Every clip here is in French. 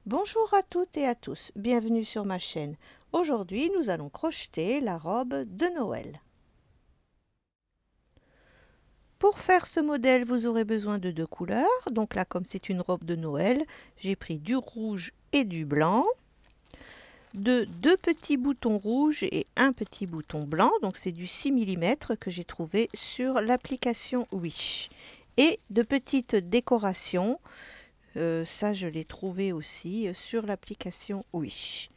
Bonjour à toutes et à tous, bienvenue sur ma chaîne. Aujourd'hui, nous allons crocheter la robe de Noël. Pour faire ce modèle, vous aurez besoin de deux couleurs. Donc là, comme c'est une robe de Noël, j'ai pris du rouge et du blanc, de deux petits boutons rouges et un petit bouton blanc. Donc c'est du 6 mm que j'ai trouvé sur l'application Wish. Et de petites décorations. Ça, je l'ai trouvé aussi sur l'application Wish.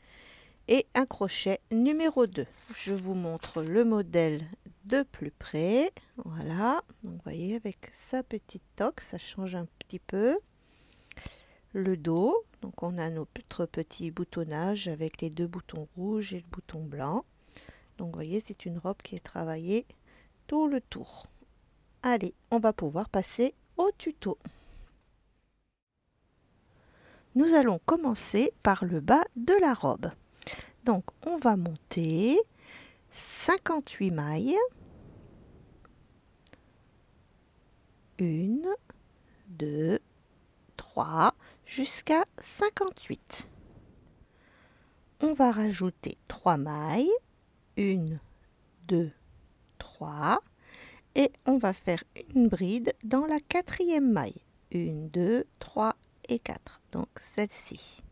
Et un crochet numéro 2. Je vous montre le modèle de plus près. Voilà, donc vous voyez avec sa petite toque, ça change un petit peu. Le dos, donc on a notre petit boutonnage avec les deux boutons rouges et le bouton blanc. Donc vous voyez, c'est une robe qui est travaillée tout le tour. Allez, on va pouvoir passer au tuto. Nous allons commencer par le bas de la robe. Donc on va monter 58 mailles. 1, 2, 3, jusqu'à 58. On va rajouter 3 mailles. 1, 2, 3. Et on va faire une bride dans la quatrième maille. 1, 2, 3 et 4. Donc celle-ci.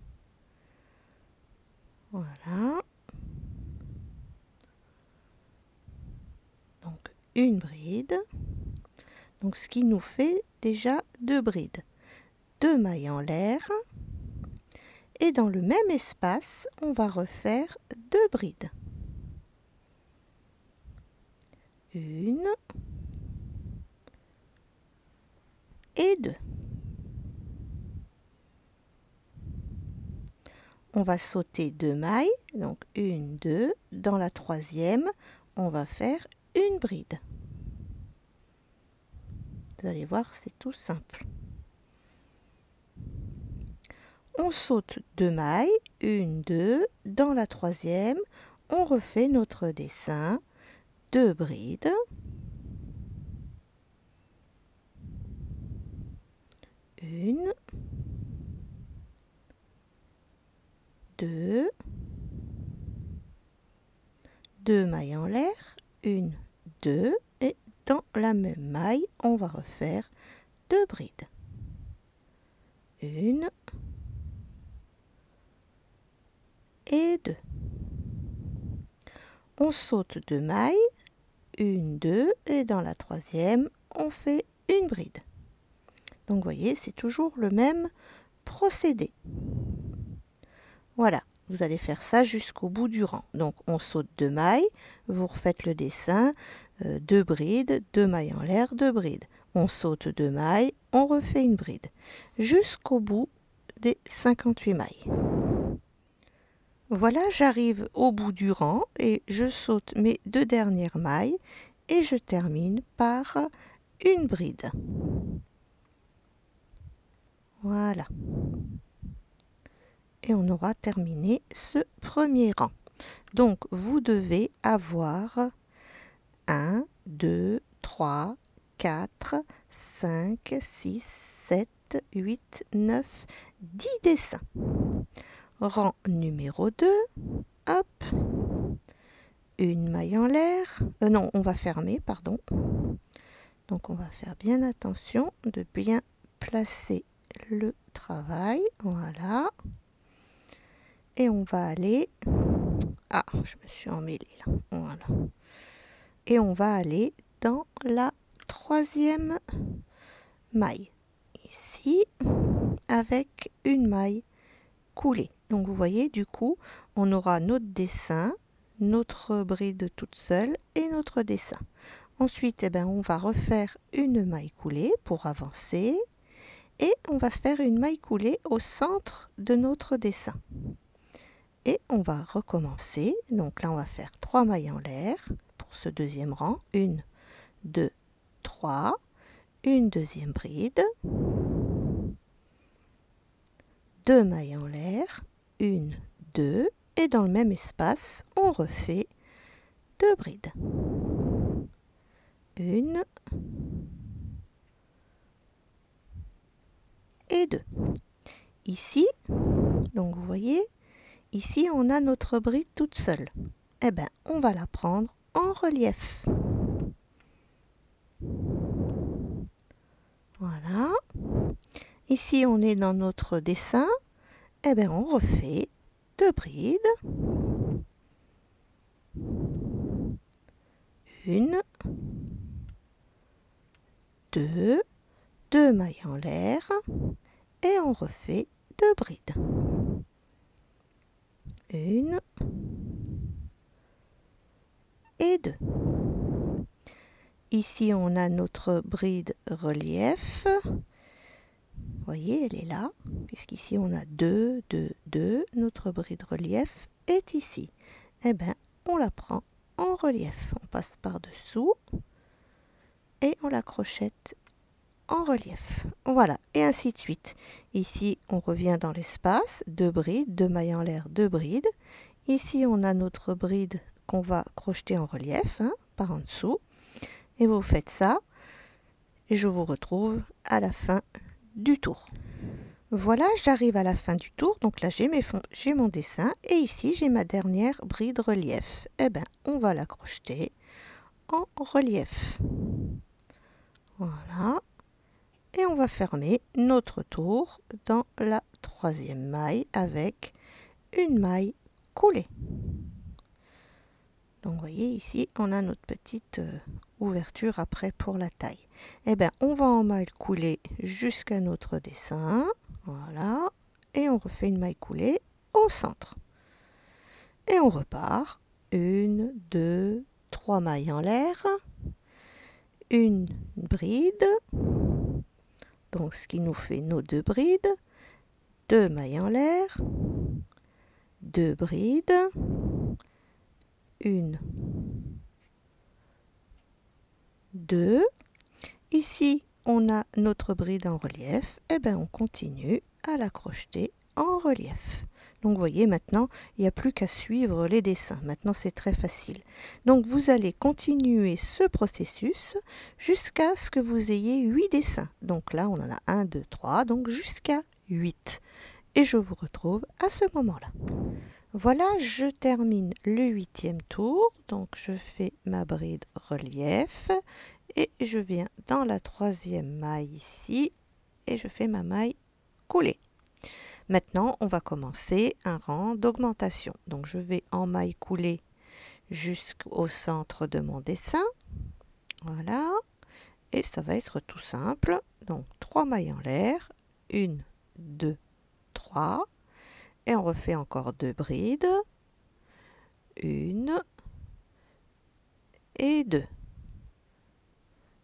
Voilà. Donc une bride. Donc ce qui nous fait déjà 2 brides. 2 mailles en l'air. Et dans le même espace, on va refaire 2 brides. 1 et 2. On va sauter 2 mailles, donc 1, 2. Dans la troisième, on va faire une bride. Vous allez voir, c'est tout simple. On saute 2 mailles, 1, 2. Dans la troisième, on refait notre dessin, 2 brides. 1, 2, 2 mailles en l'air, 1, 2, et dans la même maille, on va refaire 2 brides. 1 et 2. On saute 2 mailles, 1, 2, et dans la troisième, on fait une bride. Donc vous voyez, c'est toujours le même procédé. Voilà, vous allez faire ça jusqu'au bout du rang. Donc on saute 2 mailles, vous refaites le dessin, 2 brides, 2 mailles en l'air, 2 brides. On saute 2 mailles, on refait une bride, jusqu'au bout des 58 mailles. Voilà, j'arrive au bout du rang et je saute mes 2 dernières mailles et je termine par une bride. Voilà. Et on aura terminé ce premier rang. Donc vous devez avoir 1, 2, 3, 4, 5, 6, 7, 8, 9, 10 dessins. Rang numéro 2, hop, une maille en l'air, non, on va fermer, pardon. Donc on va faire bien attention de bien placer le travail, voilà. Et on va aller, ah, je me suis emmêlée là, voilà. Et on va aller dans la troisième maille, ici, avec une maille coulée. Donc vous voyez, du coup, on aura notre dessin, notre bride toute seule et notre dessin. Ensuite, eh ben, on va refaire une maille coulée pour avancer et on va faire une maille coulée au centre de notre dessin. Et on va recommencer. Donc là, on va faire 3 mailles en l'air pour ce deuxième rang. 1, 2, 3. Une deuxième bride. 2 mailles en l'air. 1, 2. Et dans le même espace, on refait 2 brides. 1 et 2. Ici, voyez, ici on a notre bride toute seule. Eh bien, on va la prendre en relief. Voilà. Ici, on est dans notre dessin. Eh bien, on refait 2 brides. 1, 2, 2 mailles en l'air et on refait 2 brides. 1 et 2. Ici, on a notre bride relief. Vous voyez, elle est là, puisqu'ici on a 2, 2, 2. Notre bride relief est ici. Eh bien, on la prend en relief. On passe par-dessous et on la crochette en relief. Voilà, et ainsi de suite. Ici, on revient dans l'espace, 2 brides, 2 mailles en l'air, 2 brides. Ici, on a notre bride qu'on va crocheter en relief, par en dessous. Et vous faites ça, et je vous retrouve à la fin du tour. Voilà, j'arrive à la fin du tour, donc là j'ai mon dessin, et ici j'ai ma dernière bride relief. Eh bien, on va la crocheter en relief. Voilà. Et on va fermer notre tour dans la 3e maille avec une maille coulée. Donc vous voyez ici on a notre petite ouverture après pour la taille. Et bien on va en maille coulée jusqu'à notre dessin. Voilà. Et on refait une maille coulée au centre. Et on repart. 1, 2, 3 mailles en l'air. Une bride. Donc ce qui nous fait nos 2 brides. 2 mailles en l'air. 2 brides. 1, 2. Ici, on a notre bride en relief. Et bien, on continue à la crocheter en relief. Donc, vous voyez, maintenant, il n'y a plus qu'à suivre les dessins. Maintenant, c'est très facile. Donc, vous allez continuer ce processus jusqu'à ce que vous ayez 8 dessins. Donc là, on en a 1, 2, 3, donc jusqu'à 8. Et je vous retrouve à ce moment-là. Voilà, je termine le 8e tour. Donc, je fais ma bride relief et je viens dans la 3e maille ici et je fais ma maille coulée. Maintenant, on va commencer un rang d'augmentation. Donc, je vais en maille coulée jusqu'au centre de mon dessin. Voilà. Et ça va être tout simple. Donc, 3 mailles en l'air. 1, 2, 3. Et on refait encore 2 brides. 1 et 2.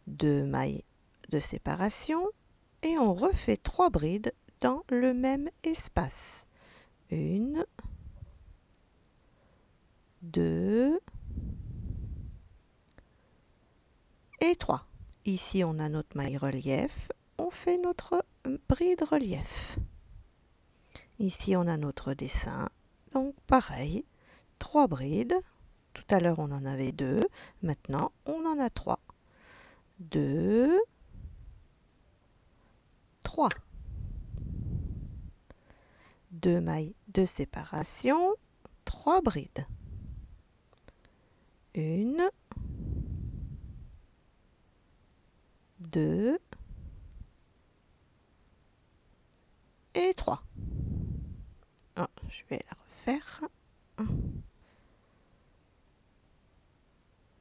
2 mailles de séparation. Et on refait 3 brides dans le même espace. 1, 2 et 3. Ici, on a notre maille relief. On fait notre bride relief. Ici, on a notre dessin. Donc, pareil, 3 brides. Tout à l'heure, on en avait 2. Maintenant, on en a 3. 2, 3. 2 mailles de séparation, 3 brides. 1, 2 et 3. Ah, je vais la refaire.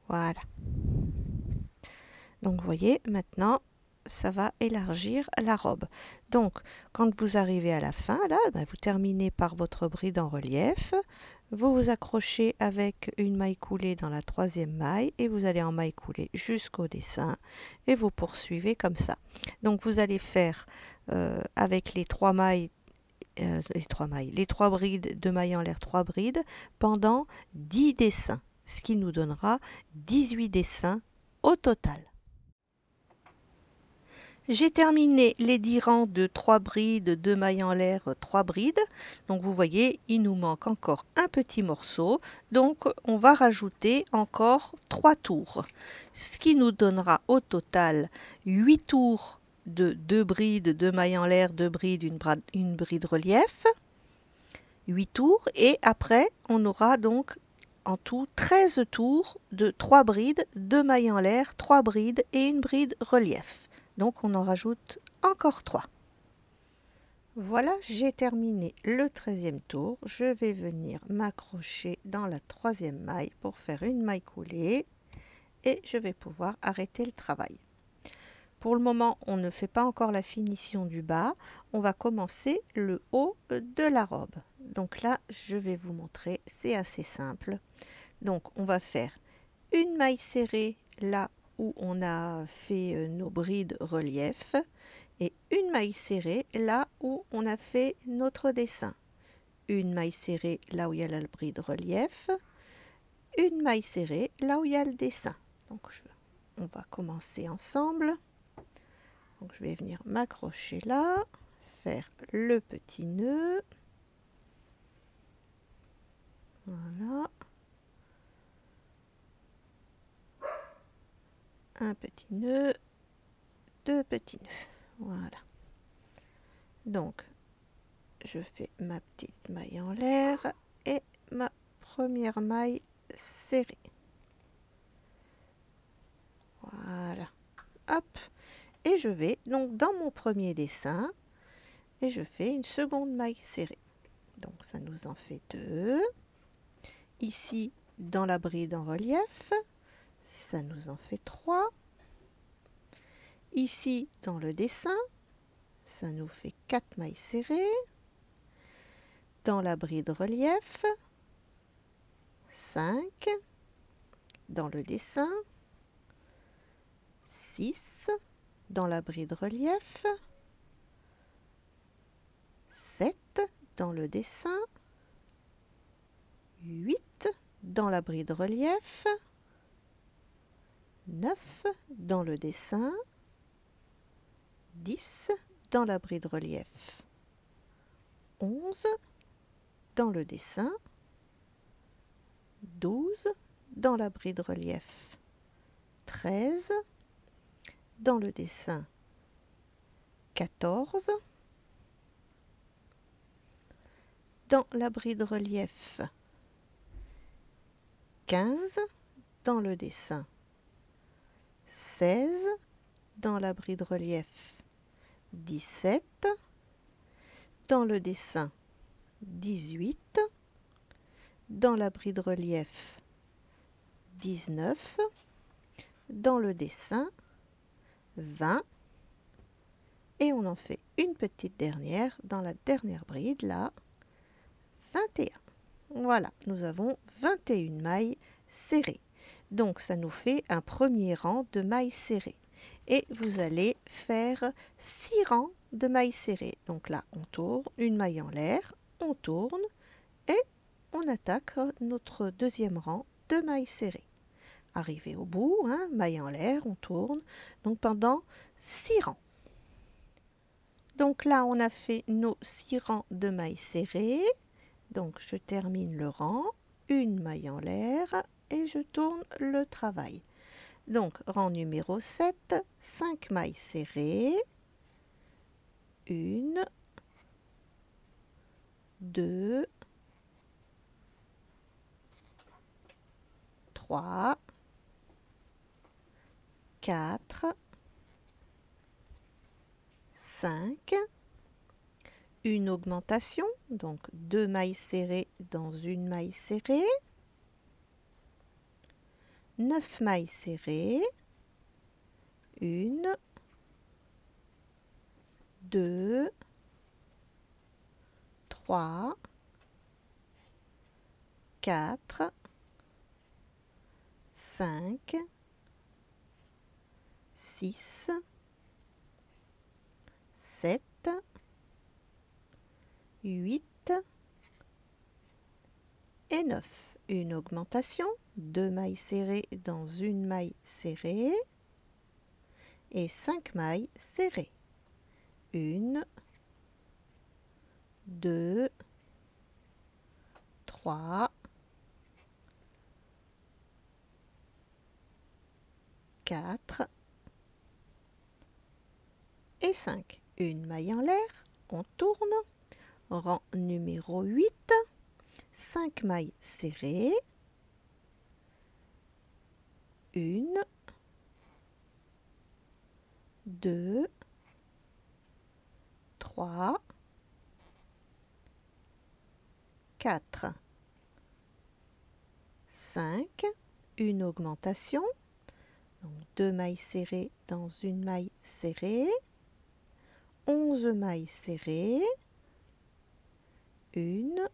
Voilà. Donc, vous voyez, maintenant, ça va élargir la robe. Donc, quand vous arrivez à la fin, là, vous terminez par votre bride en relief. Vous vous accrochez avec une maille coulée dans la 3e maille et vous allez en maille coulée jusqu'au dessin et vous poursuivez comme ça. Donc, vous allez faire avec les 3 mailles, les 3 brides, 2 mailles en l'air, 3 brides pendant 10 dessins, ce qui nous donnera 18 dessins au total. J'ai terminé les 10 rangs de 3 brides, 2 mailles en l'air, 3 brides. Donc vous voyez, il nous manque encore un petit morceau. Donc on va rajouter encore 3 tours. Ce qui nous donnera au total 8 tours de 2 brides, 2 mailles en l'air, 2 brides, une bride relief. 8 tours et après on aura donc en tout 13 tours de 3 brides, 2 mailles en l'air, 3 brides et une bride relief. Donc on en rajoute encore 3. Voilà, j'ai terminé le 13e tour. Je vais venir m'accrocher dans la 3e maille pour faire une maille coulée et je vais pouvoir arrêter le travail. Pour le moment, on ne fait pas encore la finition du bas. On va commencer le haut de la robe. Donc là, je vais vous montrer, c'est assez simple. Donc on va faire une maille serrée là où on a fait nos brides relief et une maille serrée là où on a fait notre dessin. Une maille serrée là où il y a la bride relief, une maille serrée là où il y a le dessin. Donc on va commencer ensemble. Donc je vais venir m'accrocher là, faire le petit nœud. Voilà. Un petit nœud, deux petits nœuds. Voilà. Donc je fais ma petite maille en l'air et ma première maille serrée. Voilà. Hop. Et je vais donc dans mon premier dessin et je fais une seconde maille serrée. Donc ça nous en fait 2. Ici dans la bride en relief, ça nous en fait 3. Ici dans le dessin, ça nous fait 4 mailles serrées. Dans la bride relief, 5. Dans le dessin, 6. Dans la bride relief, 7. Dans le dessin, 8. Dans la bride relief, 9. Dans le dessin, 10. Dans la bride relief, 11. Dans le dessin, 12. Dans la bride relief, 13. Dans le dessin, 14. Dans la bride relief, 15. Dans le dessin, 16. Dans la bride relief, 17. Dans le dessin, 18. Dans la bride relief, 19. Dans le dessin, 20. Et on en fait une petite dernière dans la dernière bride là, 21. Voilà, nous avons 21 mailles serrées. Donc ça nous fait un premier rang de mailles serrées. Et vous allez faire 6 rangs de mailles serrées. Donc là, on tourne, une maille en l'air, on tourne et on attaque notre deuxième rang de mailles serrées. Arrivé au bout, hein, maille en l'air, on tourne. Donc pendant 6 rangs. Donc là, on a fait nos 6 rangs de mailles serrées. Donc je termine le rang, une maille en l'air et je tourne le travail. Donc rang numéro 7, 5 mailles serrées, 1, 2, 3, 4, 5, une augmentation, donc 2 mailles serrées dans une maille serrée, 9 mailles serrées, 1, 2, 3, 4, 5, 6, 7, 8 et 9. Une augmentation, 2 mailles serrées dans une maille serrée et 5 mailles serrées. 1, 2, 3, 4 et 5. Une maille en l'air, on tourne, rang numéro 8, 5 mailles serrées, 1, 2, 3, 4, 5, une augmentation, donc 2 mailles serrées dans une maille serrée, 11 mailles serrées, 1,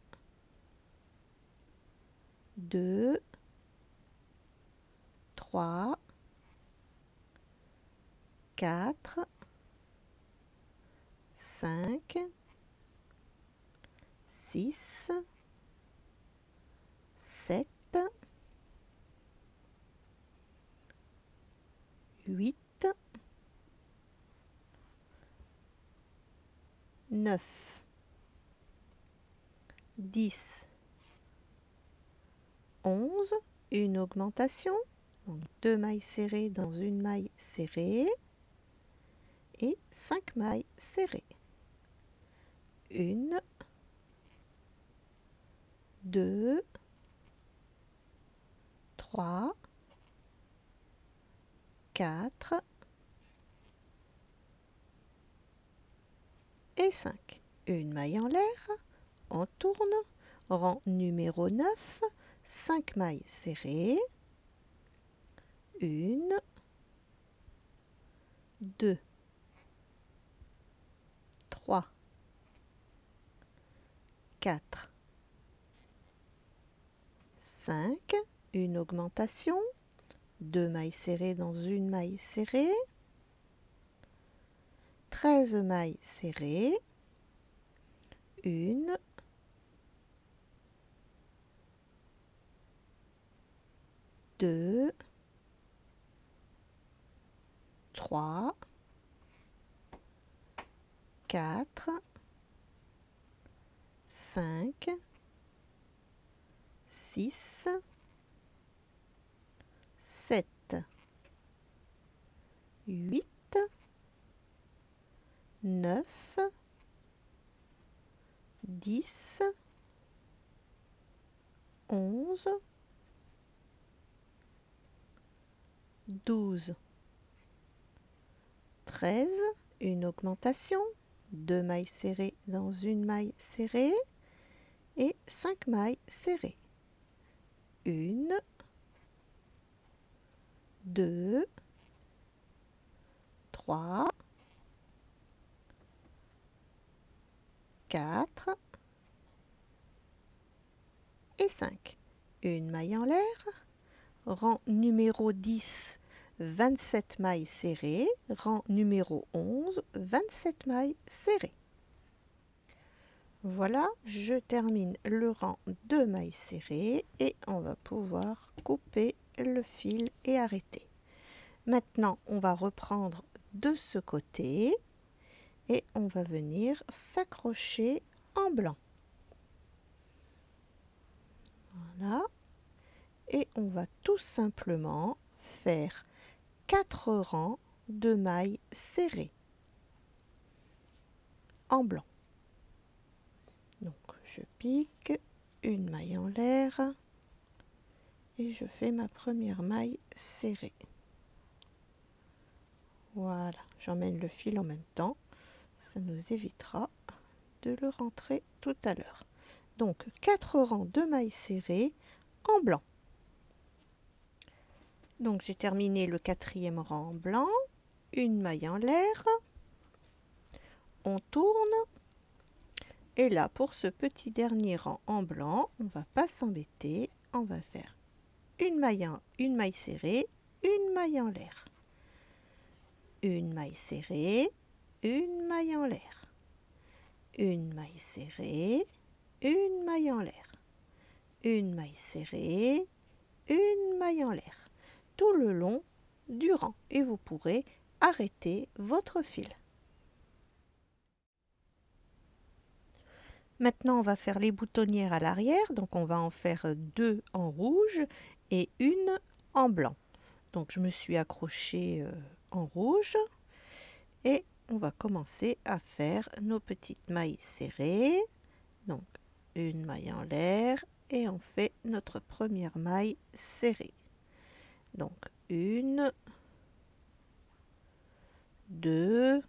2, 3, 4, 5, 6, 7, 8, 9, 10, 11, une augmentation, donc 2 mailles serrées dans une maille serrée et 5 mailles serrées. 1, 2, 3, 4 et 5. Une maille en l'air, on tourne, rang numéro 9, 5 mailles serrées, 1, 2, 3, 4, 5, une augmentation, 2 mailles serrées dans une maille serrée, 13 mailles serrées, 1, 2, 3, 4, 5, 6, 7, 8, 9, 10, 11, 12, 13, une augmentation, 2 mailles serrées dans une maille serrée et 5 mailles serrées. 1, 2, 3, 4 et 5. Une maille en l'air, rang numéro 10, 27 mailles serrées, rang numéro 11, 27 mailles serrées. Voilà, je termine le rang de mailles serrées et on va pouvoir couper le fil et arrêter. Maintenant, on va reprendre de ce côté et on va venir s'accrocher en blanc. Voilà. Et on va tout simplement faire 4 rangs de mailles serrées en blanc. Donc je pique une maille en l'air et je fais ma première maille serrée. Voilà, j'emmène le fil en même temps, ça nous évitera de le rentrer tout à l'heure. Donc 4 rangs de mailles serrées en blanc. Donc j'ai terminé le 4e rang en blanc, une maille en l'air, on tourne, et là pour ce petit dernier rang en blanc, on va pas s'embêter, on va faire une maille serrée, une maille en l'air, une maille serrée, une maille en l'air, une maille serrée, une maille en l'air, une maille serrée, une maille en l'air, tout le long du rang, et vous pourrez arrêter votre fil. Maintenant, on va faire les boutonnières à l'arrière, donc on va en faire 2 en rouge et une en blanc. Donc je me suis accrochée en rouge et on va commencer à faire nos petites mailles serrées. Donc une maille en l'air et on fait notre première maille serrée. Donc 1, 2,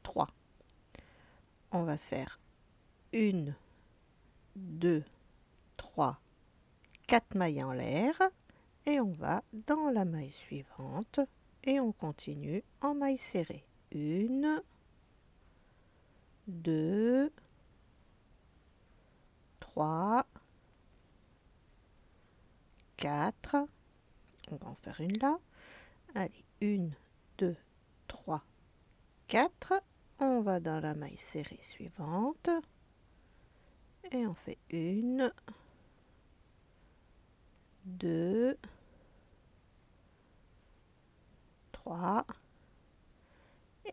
3. On va faire 1, 2, 3, 4 mailles en l'air et on va dans la maille suivante et on continue en maille serrée. 1, 2, 3, 4. On va en faire une là. Allez, 1, 2, 3, 4. On va dans la maille serrée suivante et on fait 1, 2, 3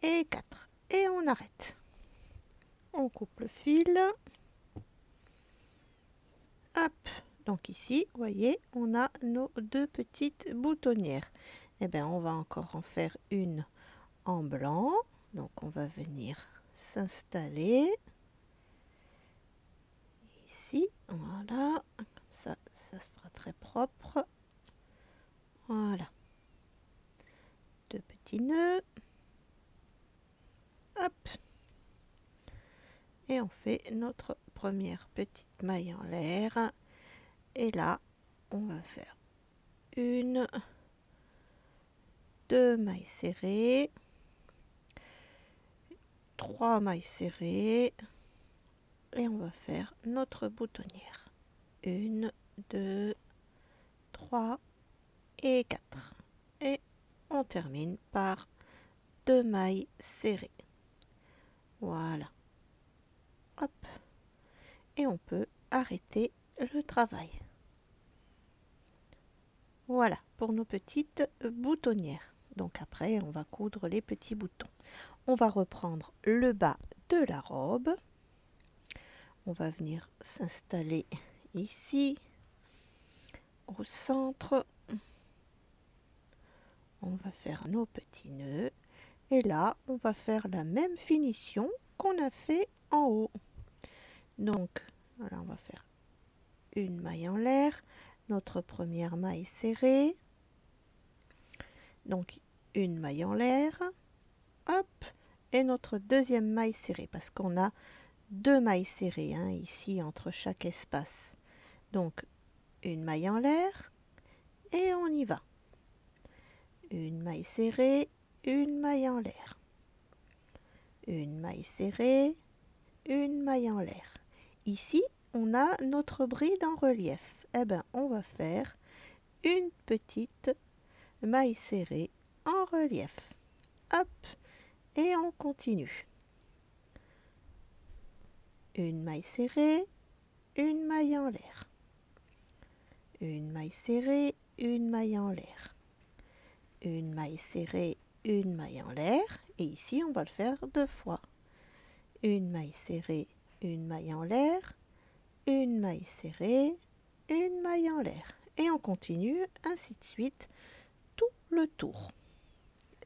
et 4. Et on arrête. On coupe le fil. Hop. Donc ici, vous voyez, on a nos deux petites boutonnières. Et bien, on va encore en faire une en blanc. Donc on va venir s'installer ici. Voilà. Comme ça, ça sera très propre. Voilà. Deux petits nœuds. Hop. Et on fait notre première petite maille en l'air. Et là, on va faire 1, 2 mailles serrées, 3 mailles serrées et on va faire notre boutonnière. 1, 2, 3 et 4. Et on termine par 2 mailles serrées. Voilà. Hop. Et on peut arrêter le travail. Voilà pour nos petites boutonnières. Donc après, on va coudre les petits boutons. On va reprendre le bas de la robe. On va venir s'installer ici, au centre. On va faire nos petits nœuds. Et là, on va faire la même finition qu'on a fait en haut. Donc, voilà, on va faire une maille en l'air, notre première maille serrée. Donc, une maille en l'air. Hop, et notre deuxième maille serrée parce qu'on a 2 mailles serrées ici entre chaque espace. Donc une maille en l'air et on y va. Une maille serrée, une maille en l'air. Une maille serrée, une maille en l'air. Ici, on a notre bride en relief. Eh bien, on va faire une petite maille serrée en relief. Hop, et on continue. Une maille serrée, une maille en l'air. Une maille serrée, une maille en l'air. Une maille serrée, une maille en l'air. Et ici, on va le faire 2 fois. Une maille serrée, une maille en l'air. Une maille serrée, une maille en l'air. Et on continue ainsi de suite tout le tour.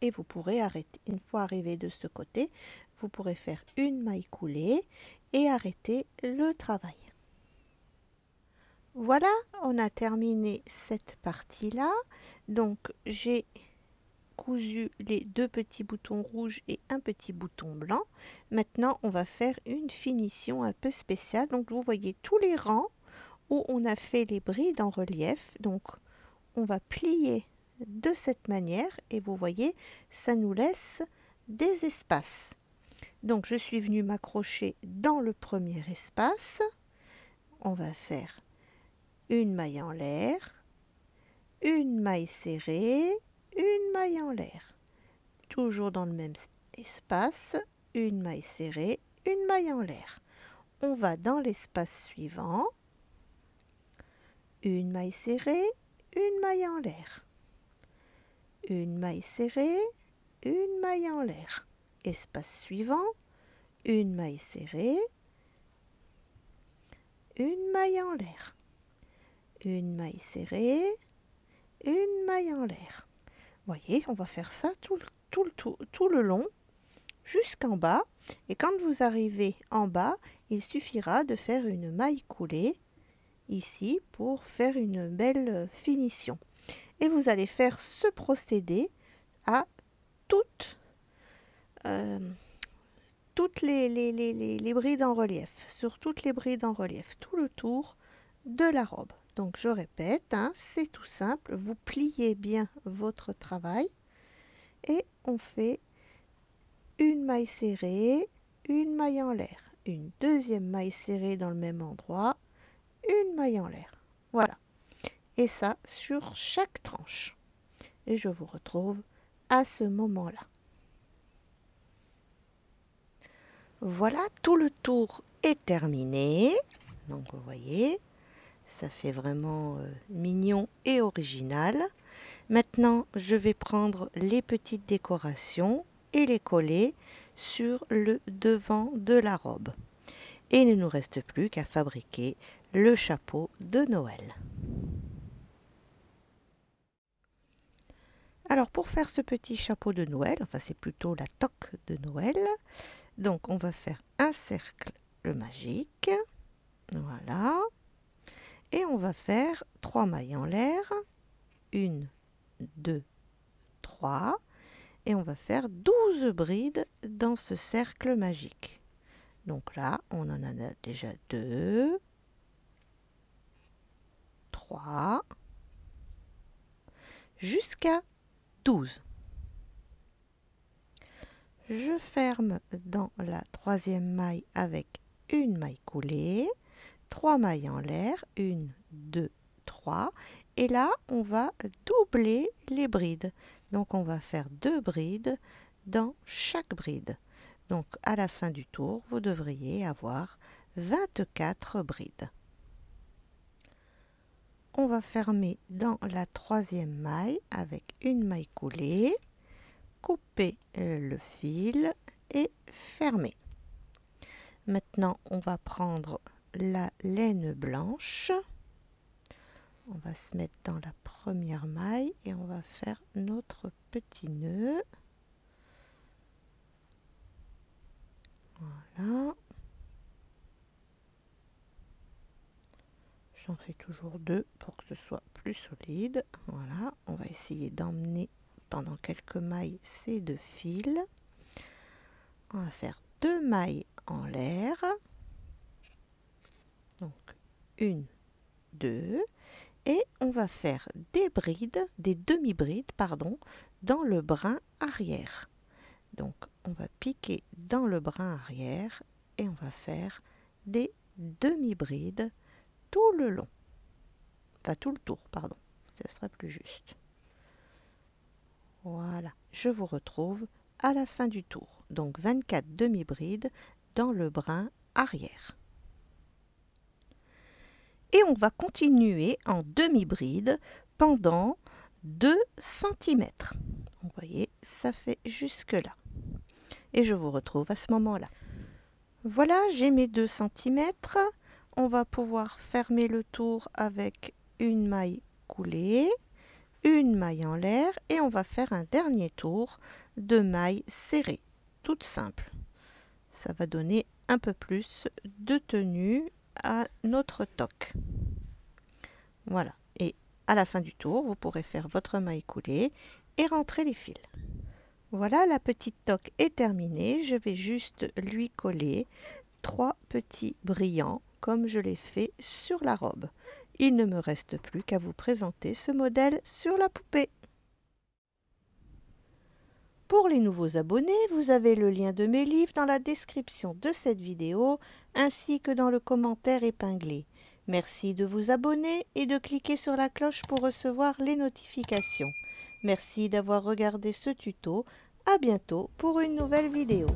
Et vous pourrez arrêter, une fois arrivé de ce côté, vous pourrez faire une maille coulée et arrêter le travail. Voilà, on a terminé cette partie-là. Donc j'ai cousu les 2 petits boutons rouges et un petit bouton blanc. Maintenant, on va faire une finition un peu spéciale. Donc vous voyez tous les rangs où on a fait les brides en relief. Donc on va plier de cette manière et vous voyez, ça nous laisse des espaces. Donc je suis venue m'accrocher dans le premier espace. On va faire une maille en l'air, une maille serrée, une maille en l'air. Toujours dans le même espace, une maille serrée, une maille en l'air. On va dans l'espace suivant, une maille serrée, une maille en l'air. Une maille serrée, une maille en l'air. Espace suivant, une maille serrée, une maille en l'air. Une maille serrée, une maille en l'air. Voyez, on va faire ça tout le long jusqu'en bas. Et quand vous arrivez en bas, il suffira de faire une maille coulée ici pour faire une belle finition. Et vous allez faire ce procédé à toutes les brides en relief, sur toutes les brides en relief, tout le tour de la robe. Donc je répète, hein, c'est tout simple, vous pliez bien votre travail et on fait une maille serrée, une maille en l'air, une deuxième maille serrée dans le même endroit, une maille en l'air. Voilà. Et ça sur chaque tranche. Et je vous retrouve à ce moment-là. Voilà, tout le tour est terminé. Donc vous voyez, ça fait vraiment mignon et original. Maintenant, je vais prendre les petites décorations et les coller sur le devant de la robe. Et il ne nous reste plus qu'à fabriquer le chapeau de Noël. Alors pour faire ce petit chapeau de Noël, enfin c'est plutôt la toque de Noël, donc on va faire un cercle magique, voilà, et on va faire 3 mailles en l'air, 1, 2, 3, et on va faire 12 brides dans ce cercle magique. Donc là, on en a déjà 2, 3, jusqu'à 12. Je ferme dans la troisième maille avec une maille coulée, 3 mailles en l'air, 1, 2, 3, et là on va doubler les brides. Donc on va faire 2 brides dans chaque bride. Donc à la fin du tour, vous devriez avoir 24 brides. On va fermer dans la troisième maille avec une maille coulée, couper le fil et fermer. Maintenant, on va prendre la laine blanche. On va se mettre dans la première maille et on va faire notre petit nœud. Voilà. J'en fais toujours 2 pour que ce soit plus solide. Voilà, on va essayer d'emmener pendant quelques mailles ces 2 fils. On va faire 2 mailles en l'air. Donc 1, 2. Et on va faire des brides, des demi-brides, pardon, dans le brin arrière. Donc on va piquer dans le brin arrière et on va faire des demi-brides tout le long. Enfin tout le tour, pardon. Ça sera plus juste. Voilà, je vous retrouve à la fin du tour. Donc 24 demi-brides dans le brin arrière. Et on va continuer en demi-bride pendant 2 cm. Vous voyez, ça fait jusque là. Et je vous retrouve à ce moment-là. Voilà, j'ai mes 2 cm. On va pouvoir fermer le tour avec une maille coulée, une maille en l'air et on va faire un dernier tour de mailles serrées, toute simple. Ça va donner un peu plus de tenue à notre toque. Voilà, et à la fin du tour, vous pourrez faire votre maille coulée et rentrer les fils. Voilà, la petite toque est terminée. Je vais juste lui coller 3 petits brillants comme je l'ai fait sur la robe. Il ne me reste plus qu'à vous présenter ce modèle sur la poupée. Pour les nouveaux abonnés, vous avez le lien de mes livres dans la description de cette vidéo ainsi que dans le commentaire épinglé. Merci de vous abonner et de cliquer sur la cloche pour recevoir les notifications. Merci d'avoir regardé ce tuto. À bientôt pour une nouvelle vidéo.